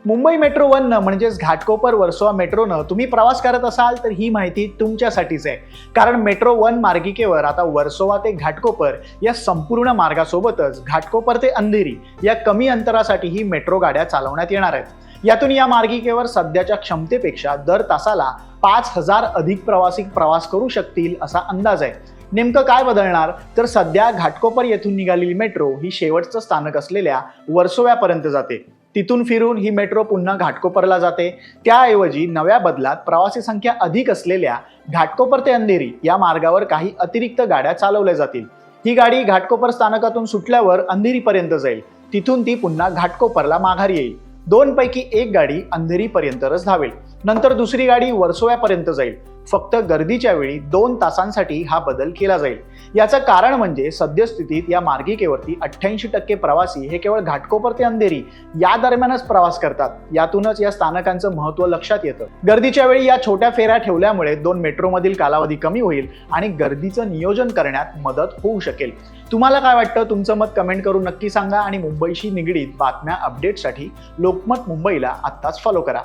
Mumbai metro 1 म्हणजेच घाटकोपर वर्सोवा मेट्रोनं तुम्ही प्रवास करत असाल तर ही माहिती तुमच्यासाठीच आहे. कारण मेट्रो 1 मार्गिकेवर आता वर्सोवा ते घाटकोपर या संपूर्ण मार्गासोबतच घाटकोपर ते अंधेरी या कमी अंतरासाठी ही मेट्रो गाड्या चालवण्यात येणार आहेत. यातून या मार्गिकेवर सध्याच्या क्षमतेपेक्षा दर तासाला 5000 अधिक प्रवासी प्रवास करू शकतील असा अंदाज आहे. नेमकं काय बदलणार तर सध्या घाटकोपर येथून निघालेली मेट्रो ही शेवटचं स्थानक असलेल्या वर्सोव्यापर्यंत जाते. तिथून फिरून ही मेट्रो पुन्हा घाटकोपरला जाते. त्याऐवजी नव्या बदलात प्रवासी संख्या अधिक असलेल्या घाटकोपर ते अंधेरी या मार्गावर काही अतिरिक्त गाड्या चालवल्या जातील. ही गाडी घाटकोपर स्थानकातून सुटल्यावर अंधेरीपर्यंत जाईल. तिथून ती पुन्हा घाटकोपरला माघारी येईल. दोनपैकी एक गाडी अंधेरीपर्यंतच धावेल. नंतर दुसरी गाडी वर्सोव्यापर्यंत जाईल. फक्त गर्दीच्या वेळी 2 तासांसाठी हा बदल केला जाईल. याचं कारण म्हणजे सद्यस्थितीत या मार्गिकेवरती 88% प्रवासी हे केवळ घाटकोपर ते अंधेरी या दरम्यानच प्रवास करतात. यातूनच या स्थानकांचं महत्त्व लक्षात येतं. गर्दीच्या वेळी या छोट्या फेऱ्या ठेवल्यामुळे 2 मेट्रोमधील कालावधी कमी होईल आणि गर्दीचं नियोजन करण्यात मदत होऊ शकेल. तुम्हाला काय वाटतं? तुमचं मत कमेंट करून नक्की सांगा आणि मुंबईशी निगडीत बातम्या अपडेटसाठी लोकमत मुंबईला आत्ताच फॉलो करा.